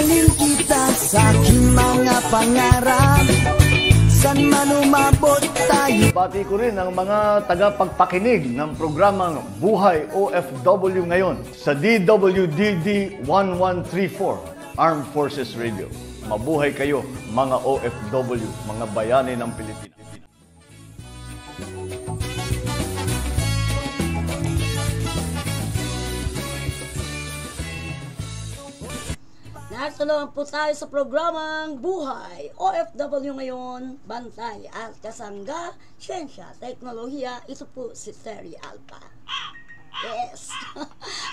Ihalin kita sa aking mga pangarap, san man umabot tayo. Bati ko rin ang mga tagapagpakinig ng programang Buhay OFW ngayon sa DWDD 1134 Armed Forces Radio. Mabuhay kayo mga OFW, mga bayani ng Pilipinas. Narito naman po tayo sa programang Buhay OFW ngayon, Bantay at Kasangga, Siyensya, Teknolohiya. Ito po si Terry Alpa. Yes.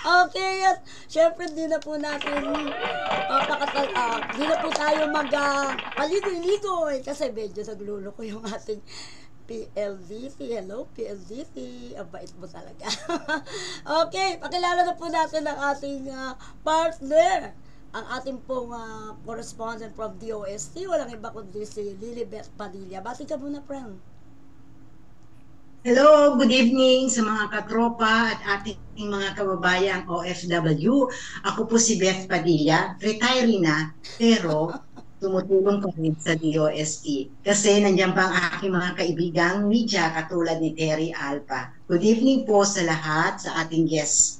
Okay, at syempre di na po natin di na po tayo paligoy-ligoy kasi medyo naglulo ko yung ating PLDT. Hello, PLDT. Ang bait mo talaga. Okay, pakilala na po natin ang ating partner. Ang ating pong correspondent from DOST, walang iba kundi si Lilibeth Padilla. Bati ka muna, friend. Hello, good evening sa mga katropa at ating mga kababayang OFW. Ako po si Beth Padilla, retiree na, pero tumutulong pa rin sa DOST. Kasi nandiyan pa ang aking mga kaibigang media katulad ni Terry Alpa. Good evening po sa lahat, sa ating guests.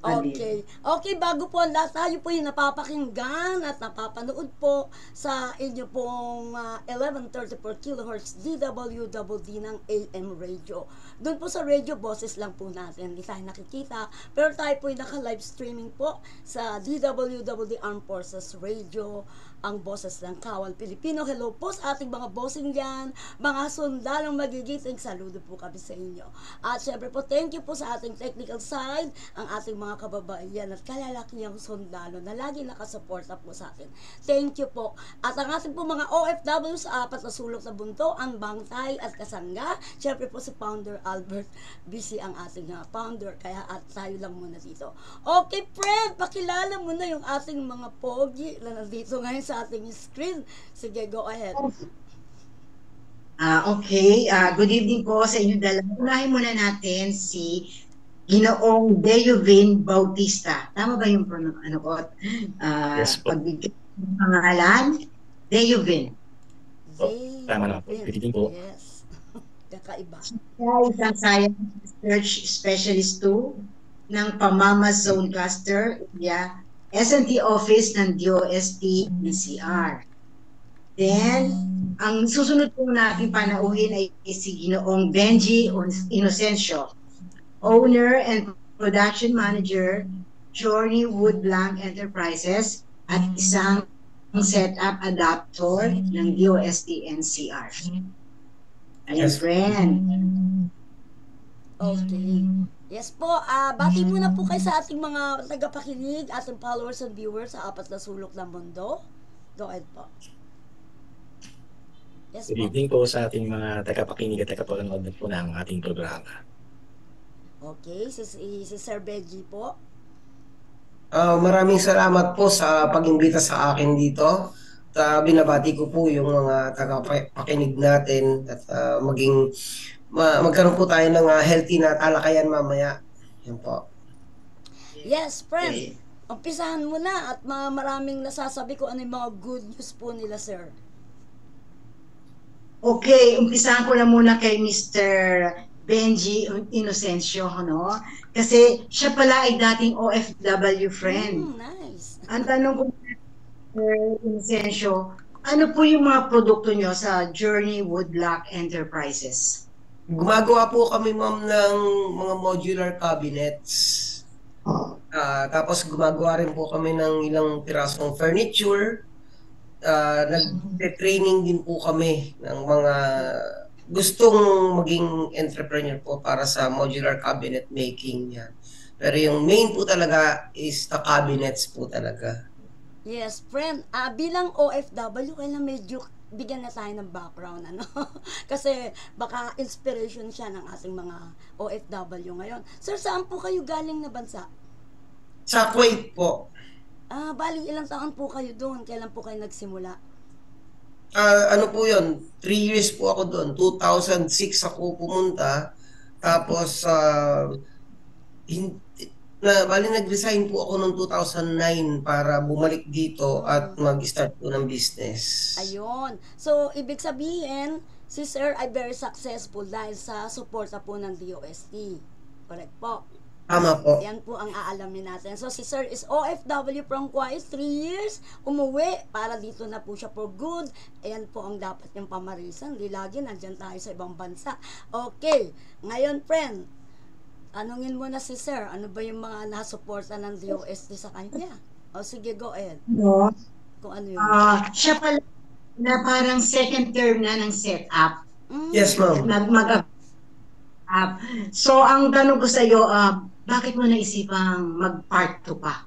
Okay. Okay, bago po ang lahat, tayo po yung napapakinggan at napapanood po sa inyo pong 1134 kHz DWDD ng AM radio. Doon po sa radio, boses lang po natin. Hindi tayo nakikita. Pero tayo po yung naka-live streaming po sa DWDD Armed Forces Radio, ang boses ng Kawal Pilipino. Hello po sa ating mga bossing dyan, mga sundalong magigiting. Saludo po kami sa inyo. At syempre po, thank you po sa ating technical side, ang ating mga kababayan at kalalakihang sundalo na lagi nakasuporta po sa atin. Thank you po. At ang ating po mga OFW sa apat na sulok sa bunto, ang Bantay at Kasangga. Syempre po si Founder Albert Busy ang ating founder, kaya at tayo lang muna dito. Okay, friend, pakilala mo na yung ating mga pogi na nandito ngayon sa ating screen. Sige, go ahead. Okay, good evening po sa inyo dalawa. Unahin muna natin si Ginoong Deovin Bautista. Tama ba yung yes po. pagbigay ng pangalan? Deovin. Tama na po. Good evening po. Yes. Kakaiba. Siya isang science research specialist too ng Pamama Zone Cluster, India, S&T Office ng DOST NCR. Then, ang susunod po natin panauhin ay si Ginoong Benji Inocencio, Owner and Production Manager, Journey Woodblank Enterprises, at isang setup adapter ng DOST NCR. Ayan, friend. Okay. Yes po, bati muna po kayo sa ating mga tagapakinig, ating followers and viewers sa apat na sulok ng mundo. Go ahead po. Yes Good po. evening po sa ating mga tagapakinig at tagapanood po ng ating programa. Okay, si Sir Benji po. Maraming salamat po sa pag-imbita sa akin dito. Binabati ko po yung mga tagapakinig natin at magkaroon po tayo ng healthy na talakayan mamaya. Yan po. Yes, friend. Umpisahan mo na at maraming nasasabi ko ano yung mga good news po nila, sir. Okay, umpisahan ko na muna kay Mr. Benji Inocencio, no? Kasi siya pala ay dating OFW friend. Nice. Ang tanong ko, Mr. Inocencio, ano po yung mga produkto nyo sa Journey Woodblock Enterprises? Gumagawa po kami, ma'am, ng mga modular cabinets. Tapos gumagawa rin po kami ng ilang pirasong furniture. Nag-training din po kami ng mga gustong maging entrepreneur po para sa modular cabinet making yan. Pero yung main po talaga is the cabinets po talaga. Yes, friend. Bilang OFW, kailan medyo bigyan na tayo ng background, ano? Kasi baka inspiration siya ng ating mga OFW ngayon. Sir, saan po kayo galing na bansa? Sa Kuwait po. Bali, ilang taon po kayo doon? Kailan po kayo nagsimula? Ano po yun? 3 years po ako doon. 2006 ako pumunta. Tapos, Bali nag-resign po ako noong 2009 para bumalik dito at mag-start po ng business. Ayun. So, ibig sabihin, si Sir ay very successful dahil sa suporta po ng DOST. Correct po. Tama po. Yan po ang aalamin natin. So, si Sir is OFW from Kuwait, 3 years, umuwi para dito na po siya for good. Ayan po ang dapat yung pamarisan. Di lagi nandyan tayo sa ibang bansa. Okay. Ngayon, friend, tanungin mo na si Sir, ano ba yung mga nasuporta ng DOST sa kanya? O sige, go ahead. No? Kung ano yun. Siya pala na parang second term na ng setup. Yes, ma'am. Mag-up. So, ang tanong ko sa iyo, bakit mo naisipang mag-part 2 pa?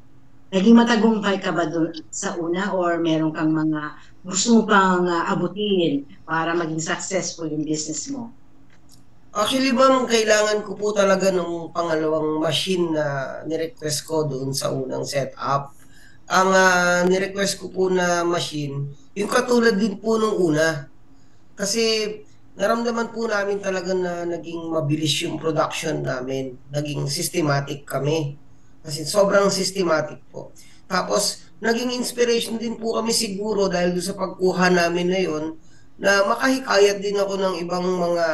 Naging matagumpay ka ba doon sa una or meron kang mga gusto mo pang abutin para maging successful yung business mo? Actually, ma'am, kailangan ko po talaga nung pangalawang machine na nirequest ko doon sa unang setup. Ang nirequest ko po na machine, yung katulad din po nung una. Kasi naramdaman po namin talaga na naging mabilis yung production namin. Naging systematic kami. Kasi sobrang systematic po. Tapos, naging inspiration din po kami siguro dahil doon sa pagkuha namin na yun, na makahikayat din ako ng ibang mga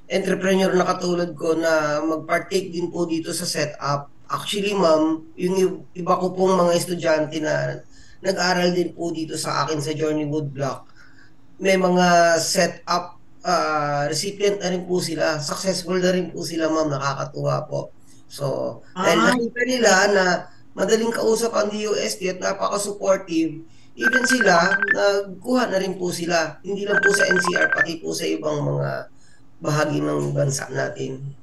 entrepreneur na katulad ko na mag-partake din po dito sa setup. Actually, ma'am, yung iba ko pong mga estudyante na nag-aral din po dito sa akin sa Journey Woodblock, may mga setup recipient na rin po sila. Successful na rin po sila, ma'am. Nakakatuwa po. So, dahil nakita nila na madaling kausap ang DOST at napaka-supportive, even sila, nagkuha na rin po sila. Hindi lang po sa NCR, pati po sa ibang mga bahagi ng bansa natin.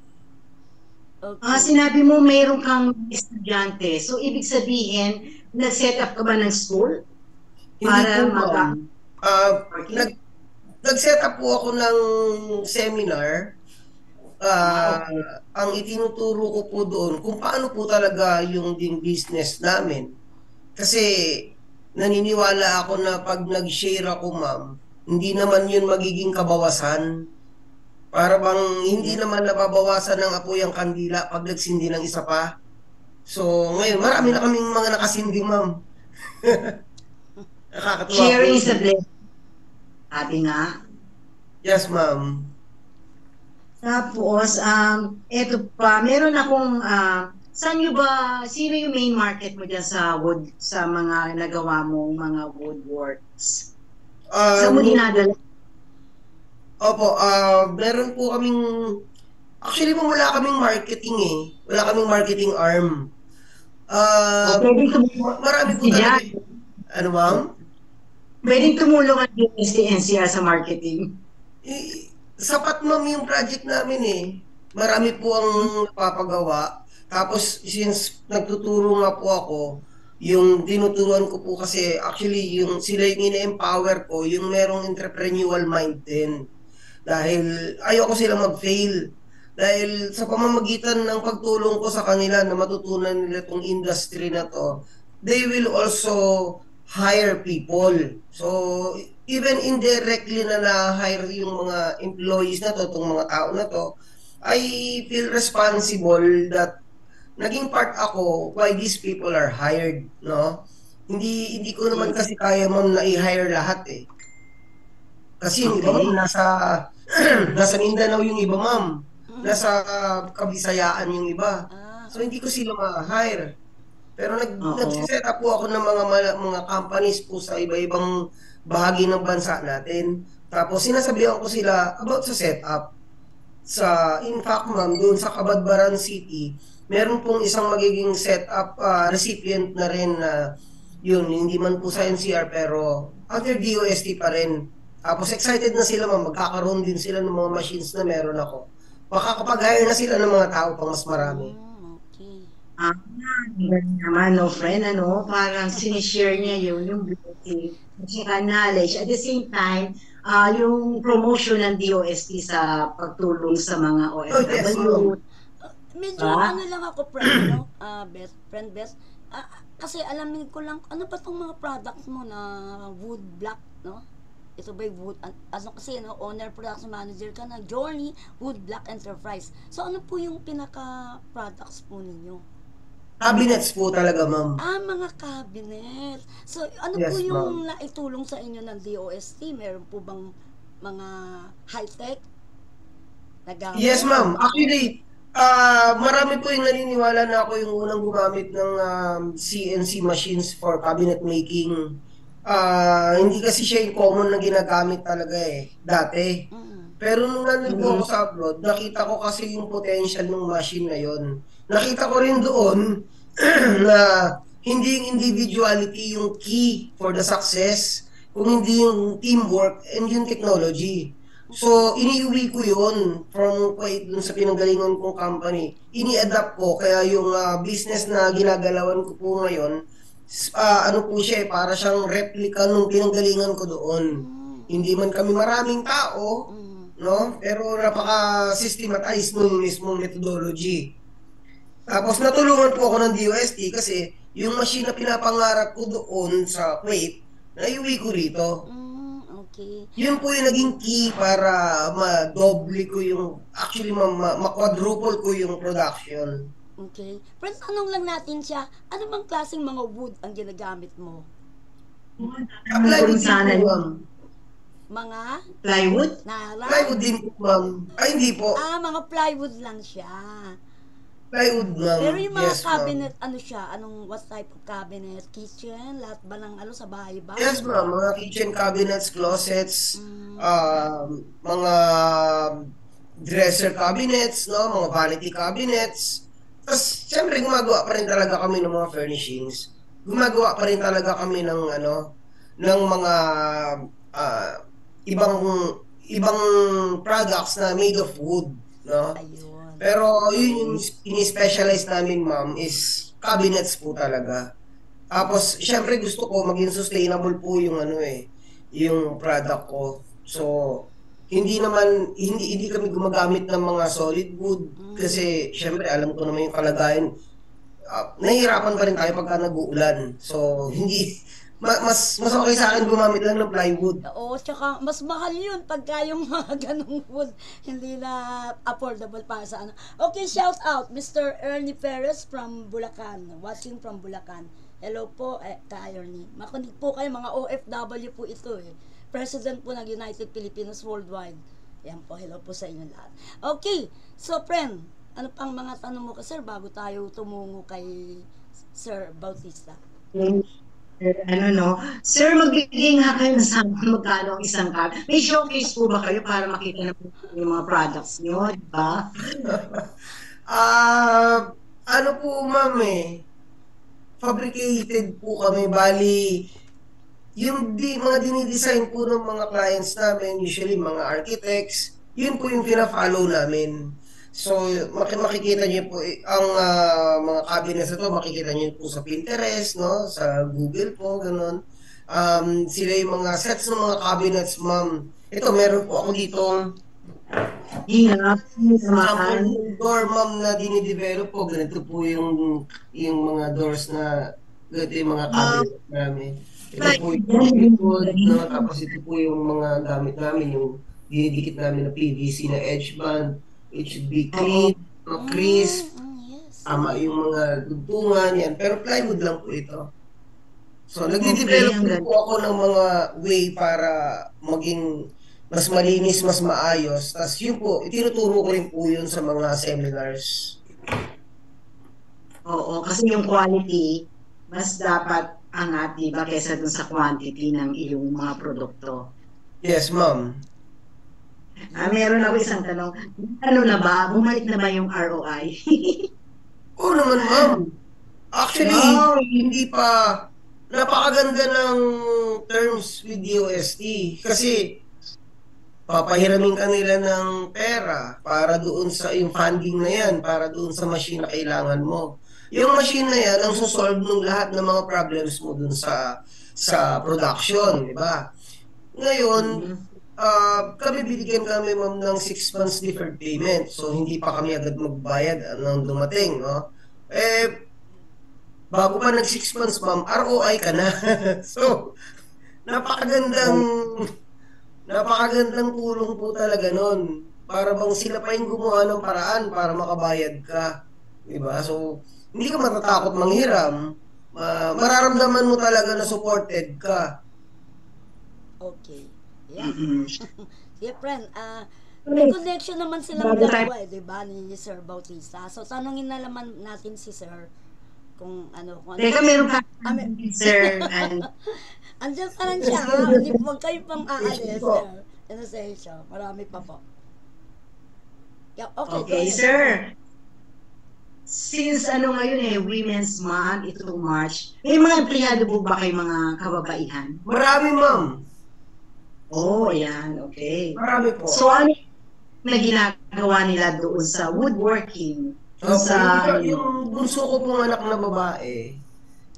Okay. Sinabi mo mayroon kang estudyante. So, ibig sabihin, nag-set up ka ba ng school? Para nag-set up po ako ng seminar. Ang itinuturo ko po doon kung paano po talaga yung din business namin. Kasi naniniwala ako na pag nag-share ako, ma'am, hindi naman yun magiging kabawasan. Para bang hindi naman nababawasan ng apoy ang kandila pag nagsindi ng isa pa. So, ngayon, marami na kaming mga nakasindi, ma'am. Nakakatuwa. Sharing is a blessing. Sabi nga. Yes, ma'am. Tapos, eto pa, meron akong, sino yung main market mo dyan sa wood, sa mga nagawa mong mga woodworks? Saan mo dinadala? Opo, meron po kaming, actually po wala kaming marketing eh. Wala kaming marketing arm. Marami po talaga. Ano, ma'am? Pwedeng tumulong ang DOST-NCR sa marketing. Sapat, ma'am, yung project namin eh. Marami po ang napapagawa. Tapos, since nagtuturo nga po ako, yung tinuturuan ko po kasi, actually, yung sila yung ina-empower ko, yung merong entrepreneurial mind din. Dahil ayoko silang mag-fail. Dahil sa pamamagitan ng pagtulong ko sa kanila na matutunan nila itong industry na to, they will also hire people. So, even indirectly na na-hire yung mga employees na to, itong mga tao na to, I feel responsible that naging part ako why these people are hired, no? Hindi ko naman kasi kaya, ma'am, na i-hire lahat eh. Kasi yung iba, ma'am, nasa Mindanao yung iba, ma'am. Nasa Kabisayaan yung iba. So, hindi ko sila ma-hire. Pero nag-set up po ako ng mga companies po sa iba-ibang bahagi ng bansa natin. Tapos, sinasabihan ko sila about sa setup. In fact, ma'am, doon sa Cabadbaran City, meron pong isang magiging setup recipient na rin na yun, hindi man po sa NCR, pero under DOST pa rin. Tapos excited na sila, ma'am, magkakaroon din sila ng mga machines na meron ako. Makakapag-hire na sila ng mga tao pang mas marami. Okay. Ganun naman, no, friend, ano, parang sinishare niya yung beauty, knowledge. At the same time, yung promotion ng DOST sa pagtulong sa mga OFW. Medyo ano lang ako, friend, no? Friend best. Kasi alamin ko lang, ano ba itong mga products mo na wood block, no? Ito ba yung wood, kasi no, owner production manager ka ng Journey Wood Block Enterprise. So ano po yung pinaka-products po ninyo? Cabinets po talaga, ma'am. Mga cabinet. So, ano Yes, po yung naitulong sa inyo ng DOST? Meron po bang mga high-tech na gamit? Yes, ma'am. Actually, marami po yung naniniwala na ako yung unang gumamit ng CNC machines for cabinet making. Hindi kasi siya yung common na ginagamit talaga dati. Pero nung nandun po ako sa abroad, nakita ko kasi yung potential ng machine na yon. Nakita ko rin doon na hindi yung individuality yung key for the success, kung hindi yung teamwork and yung technology. So, iniuwi ko yun from Kuwait dun sa pinanggalingan kong company. Ini-adapt ko, kaya yung business na ginagalawan ko po ngayon, ano po siya para siyang replica nung pinanggalingan ko doon. Hindi man kami maraming tao, no? Pero napaka-systematize nung mismong methodology. Tapos natulungan po ako ng DOST kasi yung machine na pinapangarap ko doon sa Kuwait, naiuwi ko rito. Okay. Yun po yung naging key para ma-double ko yung, actually ma-quadruple ko yung production. Okay. Friends, tanong lang natin siya, ano bang klaseng mga wood ang ginagamit mo? Plywood sana din po, yun. ma'am. Mga Plywood? nara? Plywood din po, ma'am. Ay, hindi po. Mga plywood lang siya. Plywood, ma'am. Pero yung mga Yes, ma'am. cabinet, ano siya? What type of cabinet? Kitchen? Lahat ba ng sa bahay ba? Yes, ma'am. Mga kitchen cabinets, closets, mga dresser cabinets, no, mga vanity cabinets. Tapos, siyempre, gumagawa pa rin talaga kami ng mga furnishings. Gumagawa pa rin talaga kami ng ng mga ibang products na made of wood, no? Ayun. Pero yun yung ini-specialize namin, ma'am, is cabinets po talaga. Tapos, syempre gusto ko maging sustainable po yung yung product ko. So, hindi kami gumagamit ng mga solid wood kasi syempre alam ko naman yung kalagayan. Nahihirapan pa rin tayo pagka nag-uulan. So, hindi mas okay sa akin gumamit lang ng plywood. Oo, tsaka mas mahal yun pagka yung mga ganong wood hindi na affordable para sa ano. Okay, shout out Mr. Ernie Perez from Bulacan, watching from Bulacan. Hello po, kay Ernie. Makinig po kayo, mga OFW po ito President po ng United Filipinos Worldwide. Yan po, hello po sa inyo lahat. Okay, so friend, ano pang mga tanong mo ka sir bago tayo tumungo kay Sir Bautista? Sir, magbigay nga kayo ng sample magkano ang isang card. May showcase po ba kayo para makita na po yung mga products nyo, di ba? Ano po, ma'am fabricated po kami, bali, yung mga dinidesign po ng mga clients namin, usually mga architects, yun po yung pina-follow namin. So, makikita niyo po ang mga cabinets na to, makikita niyo po sa Pinterest, no? Sa Google po, ganun. Sila yung mga sets ng mga cabinets, ma'am. Ito, meron po ako dito. Sample door, ma'am, na dinidevelop po. Ganito po yung mga doors na, ganito yung mga cabinets namin. Ito po yung wood, no? Tapos ito po yung mga gamit namin, yung dinidikit namin na PVC na edge band. It should be clean, crisp, tama yung mga dugtungan, yan. Pero plywood lang po ito. So, nagde-develop po ako ng mga way para maging mas malinis, mas maayos. Tapos yun po, itinuturo ko rin po yun sa mga seminars. Oo, kasi yung quality, mas dapat angat, di ba, kaysa dun sa quantity ng iyong mga produkto. Yes, ma'am. Meron ako isang tanong. Ano na ba? Bumalik na ba yung ROI? Oo naman, ma'am. Actually, hindi pa. Napakaganda ng terms with DOST. Kasi, papahiramin ka nila ng pera para doon sa yung funding na yan, para doon sa machine na kailangan mo. Yung machine na yan, ang susolve ng lahat ng mga problems mo doon sa production, di ba? Ngayon, kami binigyan kami, ma'am, ng 6 months deferred payment. So, hindi pa kami agad magbayad nang dumating, no? Bago pa nag 6 months, ma'am, ROI ka na. So, napakagandang tulong po talaga nun. Para bang sila pa yung gumawa ng paraan para makabayad ka. Diba? So, hindi ka matatakot manghiram. Mararamdaman mo talaga na supported ka. Okay. Yeah. Mm-mm. Sige, friend. May connection naman silang dalawa, di ba, ni Sir Bautista. So, tanongin na naman natin si Sir kung ano. Teka, meron pa, may- sir. Andiyan pa lang siya, ha? Hindi huwag kayo pang aalis, Sir. Siya. Marami pa po. Yeah, okay, Okay, sir. Since ngayon Women's Month, itong March, may mga empleyado po ba kayo mga kababaihan? Marami, ma'am. Oh, ayan, okay. Marami po. So, ano na ginagawa nila doon sa woodworking? Doon Okay, sa, yung bunso ko pong anak na babae,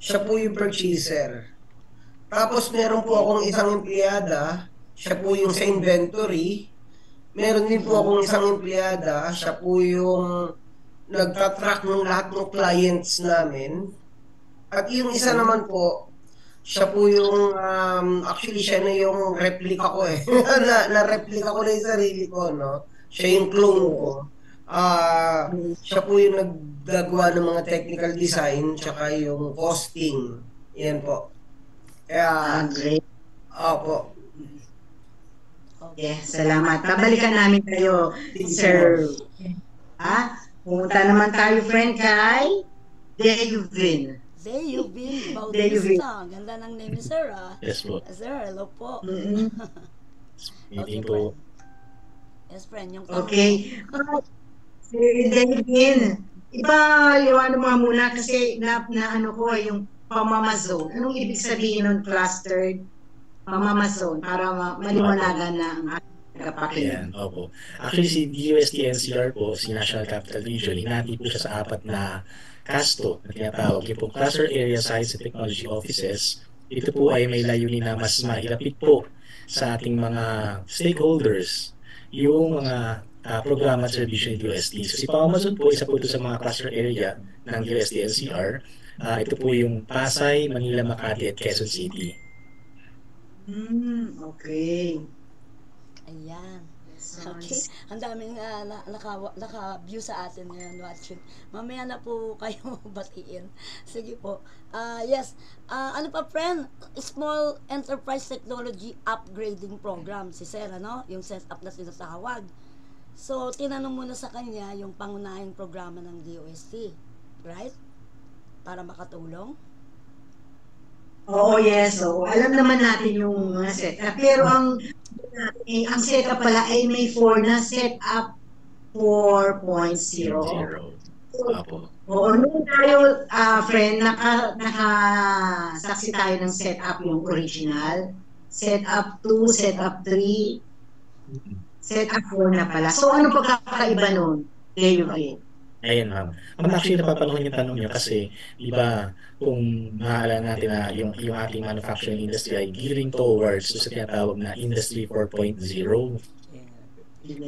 siya po yung purchaser. Tapos meron po akong isang empleyada, siya po yung sa inventory. Meron din po akong isang empleyada, siya po yung nagtatrack ng lahat ng clients namin. At yung isa naman po, siya po yung, actually siya na yung replica ko eh. Na-replica ko na yung sarili ko, no? Siya yung clone ko. Siya po yung naggagawa ng mga technical design, tsaka yung costing. Yan po. Kaya, great. opo. Yeah, salamat. Babalikan namin kayo, sir. Pumunta naman tayo, friend, kay Deyuvin. Deyuvin Deyuvin. Bautista. Ganda ng name ni Sir, Yes po. Sir, hello po. Meeting po. Yes, friend. Yung Okay. Si Deyuvin, iba-liwanag mo muna kasi na ano ko yung pamamazone. Anong ibig sabihin ng clustered pamamazone para maliwanagan na ang ating tagapakinig? Ayan, opo. Actually, si DUST NCR po, si National Capital Region, hinati po siya sa 4 na CASTO na tinatawag. Yung po Cluster Area Science and Technology Offices. Ito po ay may layunin na mas mailapit po sa ating mga stakeholders yung mga programa at serbisyo ng DUST. So si Pamamazon po, isa po ito sa mga cluster area ng DUST NCR. Ito po yung Pasay, Manila, Makati at Quezon City. Okay. Ayan. Okay. Ang daming naka-view sa atin ngayon watching. Mamaya na po kayo batiin. Sige po. Yes. Ano pa, friend? Small Enterprise Technology Upgrading Program. Si Sir, yung setup na sinasawag. So, tinanong muna sa kanya yung pangunahing programa ng DOST. Right? Para makatulong. Oo, yes. So, alam naman natin yung mga setup. Pero ang setup pala ay may 4 na setup 4.0. Apo. Oo, nung tayo, friend, nakasaksi tayo ng setup yung original. Setup 2, setup 3, setup 4 na pala. So, ano pagkakaiba nun? David? Ayun, ma'am. Actually, napapanahon yung tanong niyo kasi, di ba, kung maaalala natin na yung ating manufacturing industry ay gearing towards sa tinatawag na Industry 4.0.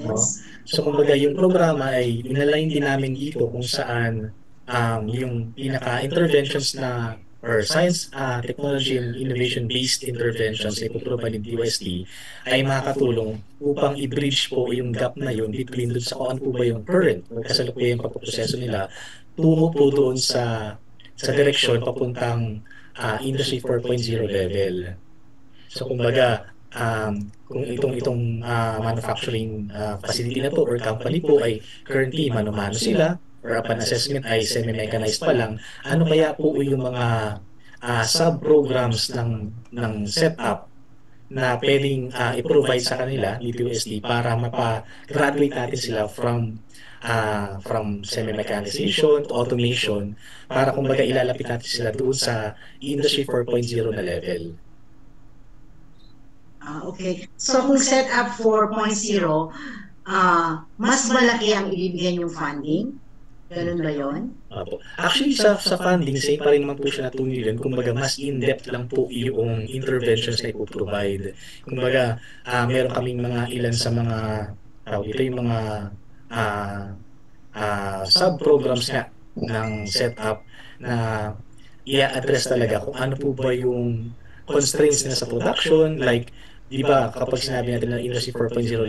No? So, kumbaga, yung programa ay inalain din namin dito kung saan yung pinaka-interventions na or science, technology and innovation-based interventions na ipuprovide ng DOST ay makakatulong upang i-bridge po yung gap na yun between dun sa kung ano po ba yung current o kasalukuyang pagpuproseso nila tungo po doon sa direksyon papuntang Industry 4.0 level. So kumbaga, kung itong manufacturing facility na to or company po ay currently mano-mano sila or upon assessment ay semi-mechanized pa lang, ano kaya po yung mga sub-programs ng setup na pwedeng i-provide sa kanila ni DOST para mapa-graduate natin sila from semi-mechanization to automation para kumbaga ilalapit natin sila doon sa Industry 4.0 na level. Okay. So kung setup 4.0, mas malaki ang ibibigay yung funding? Ganun ba yun? Actually, sa funding, same pa rin naman po siya na 2 million. Kumbaga, mas in-depth lang po yung interventions na ipoprovide. Kumbaga, meron kaming mga ilan sa mga, ito yung mga sub-programs nga ng setup na i-address talaga kung ano po ba yung constraints na sa production, like di ba kapag sinabi natin na Industry 4.0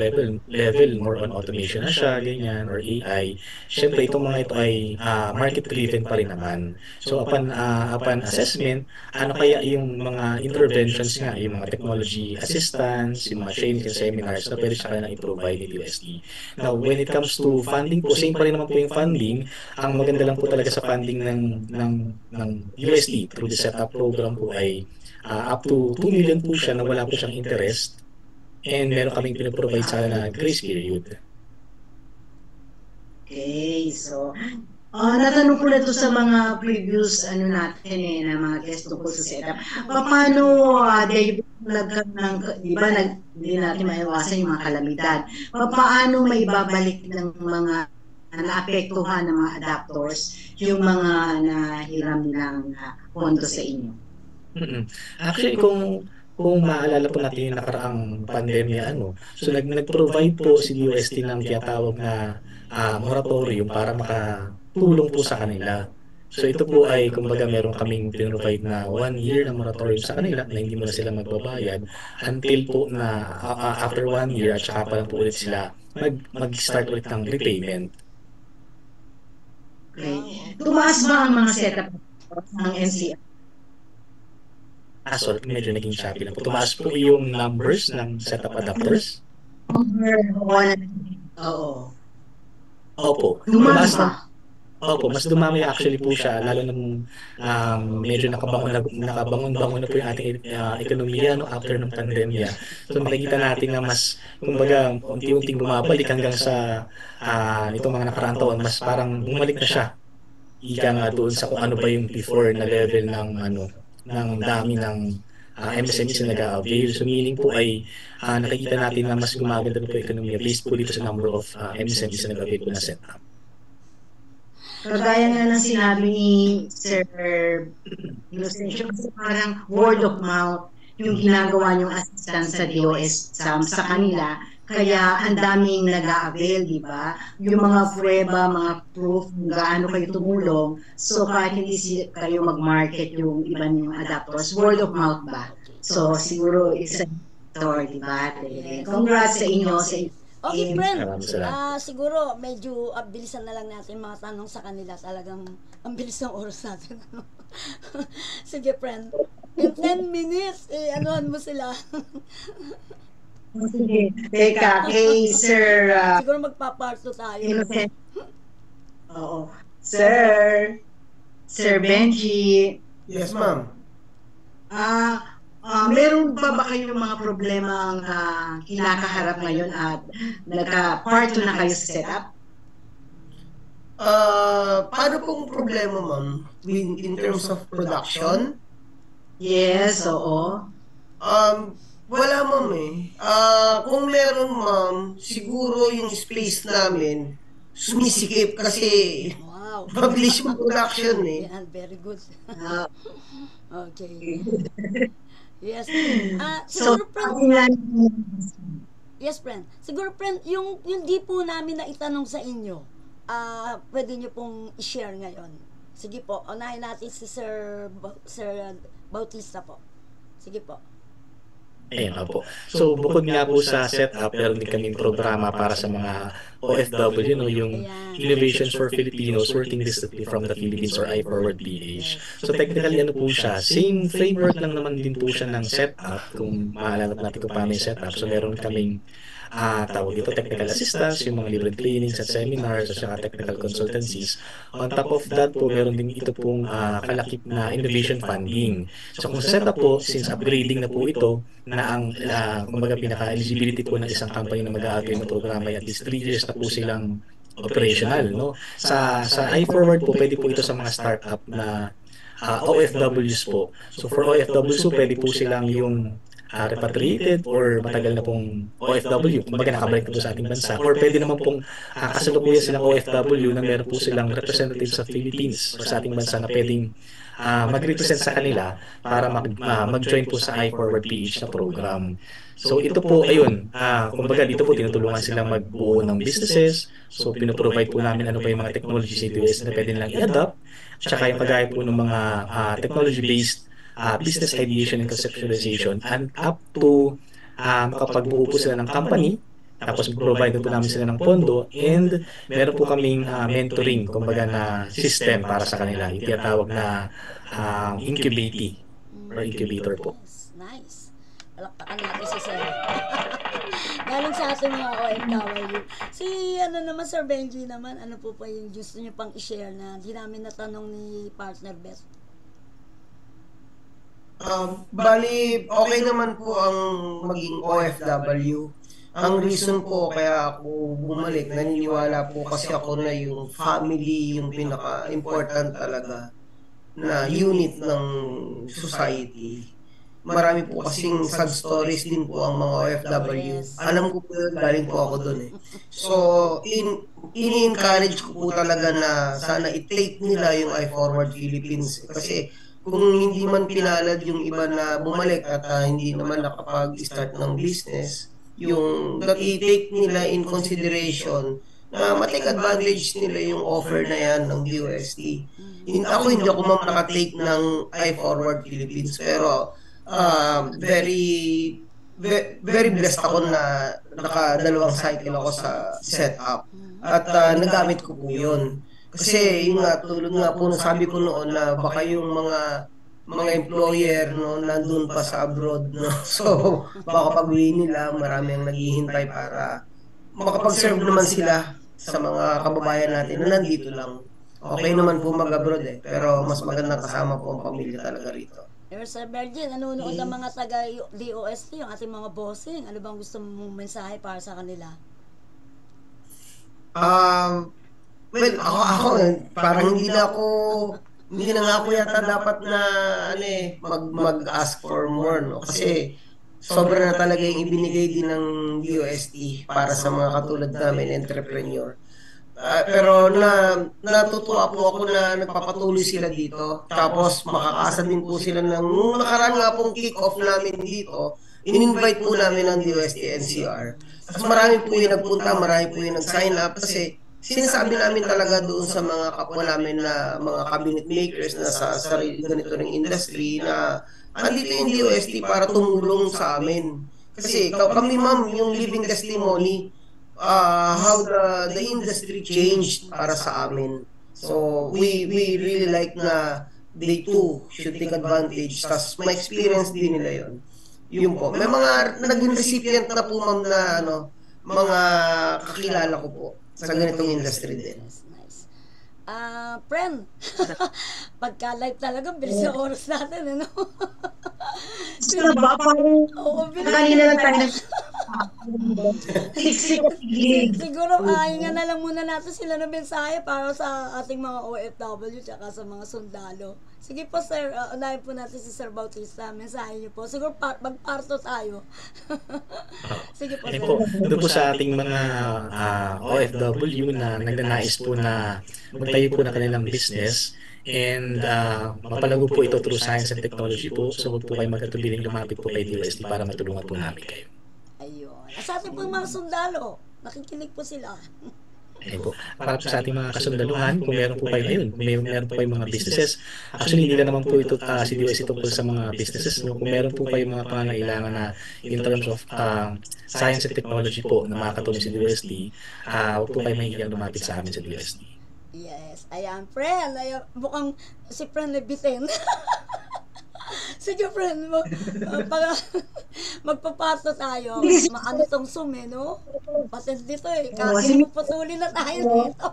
level, more on automation na siya, ganyan, or AI, syempre itong mga ito ay market-driven pa rin naman. So upon assessment, ano kaya yung mga interventions nga, yung mga technology assistance, yung mga training and seminars na pwede siya kailangan i-provide ni DOST. Now, when it comes to funding po, same pa rin naman po yung funding. Ang maganda lang po talaga sa funding ng UST through the setup program po ay up to 2 million po siya na wala po siyang interest, and meron kaming pinaprovide sa na grace period. Okay, so natanong ko na to sa mga previous natin na mga guest tungkol sa setup. Paano dahil nagkaroon ng, di ba, hindi natin maiwasan yung mga kalamidad. Paano maibabalik ng mga naapektuhan ng mga adapters yung mga nahiram nilang pondo sa inyo? Actually, kung maalala po natin yung nakaraang pandemya, so nag-provide po si DOST ng tinatawag na moratorium para makatulong po sa kanila. So ito po ay, kumbaga, meron kaming pinrovide na 1 year na moratorium sa kanila na hindi mo na sila magbabayad until po na after 1 year at saka pa lang po ulit sila mag-start ulit ng repayment. Okay. Tumaas ba ang mga setup ng NCR? Sorry, medyo naging choppy lang po. Tumaas po yung numbers ng setup adapters. Oo. Opo. Tumaas ba? Opo, mas dumami actually po siya, lalo nung medyo nakabangon-bangon na po yung ating ekonomiya after ng pandemya. So makikita natin na mas, kumbaga, unti-unting bumabalik hanggang sa itong mga nakaraang taon, mas parang bumalik na siya. Ika nga doon sa kung ano ba yung before na level ng dami ng MSMEs na nag-avail. So meaning po ay nakikita natin na mas gumaganda po yung ekonomiya based po dito sa number of MSMEs na nag-avail po na setup. Kagaya nga ng sinabi ni Sir Inocencio, kasi parang word of mouth yung ginagawa niyong assistance sa DOS sa kanila. Kaya ang daming nag-a-avail, di ba? Yung mga prueba, mga proof kung gaano kayo tumulong. So kahit hindi kayo mag-market yung iba niyong adapters, word of mouth ba? So siguro isa di ba? Congrats sa inyo. Okay, friend. Salamat. Siguro medyo bilisan na lang natin mga tanong sa kanila. Talagang ang bilis ng oras natin. Sige, friend. In 10 minutes, anuhan mo sila. Sige. Teka, kay Sir... siguro magpaparto tayo. Innocent. Oo. Sir Benji. Yes, ma'am. Meron ba kayong mga problema ang kinakaharap ngayon at nagka-part 2 na kayo sa setup? Paano pong problema, ma'am? In terms of production? Yes, oo. Wala, ma'am eh. Kung meron, ma'am, siguro yung space namin sumisikip kasi Wow. mabilis yung production eh. Yan, very good. Okay. Yes. So, Siguro, friend, yes, friend. Siguro, friend, yung di po namin na itanong sa inyo, pwede nyo pong i-share ngayon. Sige po, unahin natin si Sir Bautista po. Sige po. Ayan nga po. So, bukod nga po sa setup, meron din kaming programa para sa mga OFW, yung Innovations for Filipinos Working Distantly from the Philippines, or iForward PH. So, technically, ano po siya? Same framework lang naman din po siya ng setup, kung maalala natin kung paano yung setup. So, meron kaming tawag dito technical assistance, yung mga libreng trainings at seminars at saka technical consultancies. On top of that po, meron din ito pong kalakip na innovation funding. So kung sa setup po, since upgrading na po ito, na ang kumbaga pinaka-eligibility po ng isang company na mag-a-avail ng programa ay at least 3 years na po silang operational, no? Sa iForward po, pwede po ito sa mga startup na OFWs po. So for OFWs po, pwede po silang yung repatriated or matagal na pong OFW, kumbaga nakabalik na po sa ating bansa, or pwede naman pong kasalukuyan silang OFW na meron po silang representative sa Philippines or sa ating bansa na pwedeng mag-represent sa kanila para mag-join po sa iForward PH na program. So ito po, ayun, kumbaga dito po tinutulungan silang magbuo ng businesses. So pinoprovide po namin ano pa yung mga technologies sa US na pwede nilang i-adapt, tsaka yung kagaya po ng mga technology-based business ideation and conceptualization, and up to makapagbuo po sila ng company, tapos provide po namin sila ng pondo, and meron po kaming mentoring, kumbaga na system para sa kanila, yung tinatawag na incubating or incubator po. Yes, nice. Palakpakan natin si Sir. Galing sa ating mga OFW. Si Sir Benji naman, ano po yung gusto niyo pang i-share na di namin natanong ni partner Beth? Bali, okay naman po ang maging OFW. Ang reason po kaya ako bumalik, naniniwala po kasi ako na yung family, yung pinaka-important talaga na unit ng society. Marami po kasing sad stories din po ang mga OFW. Alam ko po yun, galing po ako doon eh. So, ini-encourage ko po talaga na sana i-take nila yung iForward Philippines. Kasi kung hindi man pinalad yung iba na bumalik at hindi naman nakapag-start ng business, yung that i-take nila in consideration na matake advantage nila yung offer na yan ng DOST. Ako hindi ako nakatake ng iForward Philippines, pero very blessed ako na nakadalawang cycle ako sa setup at nagamit ko po yun. Kasi yung nga, tulad nga po sabi ko noon na baka yung mga employer no nandun pa sa abroad no, so baka pag-uwi nila marami ang naghihintay para makapag-serve naman sila sa mga kababayan natin na nandito lang. Okay naman po mag-abroad pero mas magandang kasama po ang pamilya talaga rito. Sir Virgin, nanonood ang mga taga-DOST, yung ating mga bossing. Ano bang gusto mong mensahe para sa kanila? Well, ako parang hindi na nga ako yata dapat na mag-ask for more, no? Kasi sobra na talaga yung ibinigay din ng DOST para sa mga katulad namin, entrepreneur. Pero natutuwa po ako na nagpapatuloy sila dito. Tapos makakaasa din po sila nung nakaraan nga pong kick-off namin dito, in-invite po namin ng DOST NCR. Tapos marami po yung nagpunta, marami po yung nag-sign up kasi sinasabi namin talaga doon sa mga kapwa namin na mga cabinet makers na sa ganito ng industry na andito yung DOST para tumulong sa amin. Kasi kami ma'am, yung living testimony, how the industry changed para sa amin. So we really like na they too should take advantage. Tas may experience din nila yon. Yun po. May mga naging recipient na po ma'am na mga kakilala ko po sa ganitong industry din. Nice. Friend, pagka-live talaga, bilis ang oras natin, ano? Sino ba? Parang kanina lang tayo siguro hinga na lang muna natin sila ng mensahe para sa ating mga OFW tsaka sa mga sundalo. Sige po sir, unahin po natin si Sir Bautista. Mensahe niyo po. Siguro magparto tayo. Sige po sir. Doon po sa ating mga OFW na nagnanais po na magtayo po ng kanilang business and mapalago po ito through science and technology po. So huwag po kayo magkatubiling lumapit po kay DOST para matulungan po namin kayo. Ayun. Sa ating po mga sundalo, nakikinig po sila. Ayun po. Para po sa ating mga kasundaluhan, kung meron po kayo ngayon, kung meron po kayong mga businesses, actually hindi na naman po ito si DOST tungkol sa mga businesses. No? Kung meron po kayong mga pangangailangan na in terms of science and technology po na makakatulong si DOST, huwag po kayo mahihiyang lumapit sa amin sa DOST. Yes. Ayan, friend. Ayan, mukhang si friend na bitin. Sige, friend mo. Magpapato tayo. Maano tong Zoom, no? Patent dito kasi magpatuloy na tayo dito.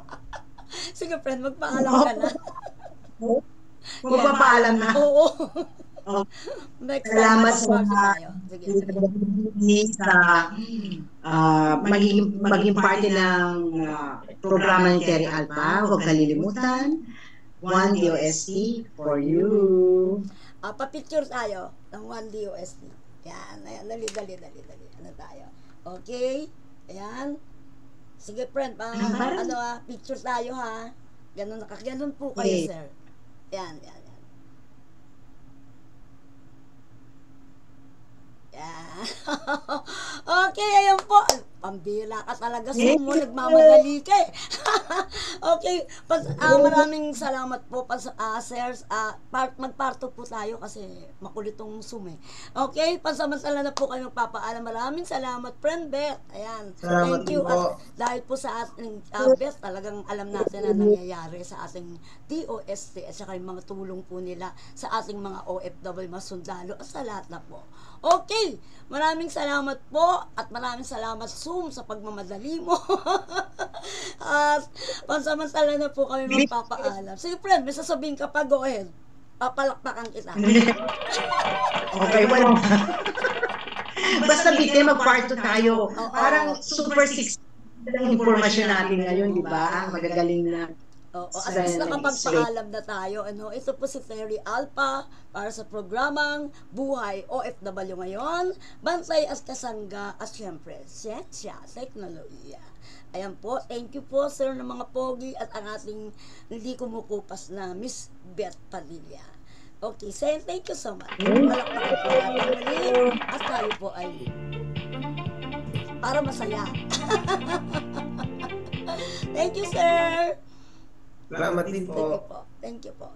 Sige, friend, magpaalam ka na. Magpapaalam na. Oo. Next Salamat time, sa maging parte ng programa ni Terry Alba. Huwag kalilimutan. One DOST for you. Pa-picture tayo ng 1 DOST. Yan, ayan, dali. Ano tayo? Okay? Ayan. Sige, friend, picture tayo, ha? Ganun po kayo, sir. Yan. Yan. Okay, ayan po. Pambira ka talaga, Sumo, nagmamadali ka eh. Okay, maraming salamat po, sirs. Magparto po tayo kasi makulitong Sum eh. Okay, pansamantala na po kayo magpapaalam. Maraming salamat, friend Beth. Ayan, Salamat thank you. din po. Dahil po sa ating Beth, talagang alam natin na nangyayari sa ating DOST at saka yung mga tulong po nila sa ating mga OFW, mga sundalo at sa lahat na po. Okay, maraming salamat po at maraming salamat Sum sa pagmamadali mo. At pansamantala na po kami magpapaalam. Sige friend, may sasabihin ka pa, go ahead. Papalakpakan kita. Okay, wala. Basta bite, mag-part 2 tayo. Parang super 6 ang impormasyon natin ngayon, di ba? Magagaling na. Oo, at least nakapagpaalam na tayo. Ito po si Terry Alpa para sa programang Buhay OFW ngayon, Bantay at Kasangga at syempre, Siyensya, Teknolohiya. Ayan po, thank you po sir ng mga pogi at ang ating hindi kumukupas na Miss Beth Padilla. Okay, sir, thank you so much. Malakpakan po natin muli at tayo po ay para masaya. Thank you, sir. Salamat din Thank po. you po. Thank you po.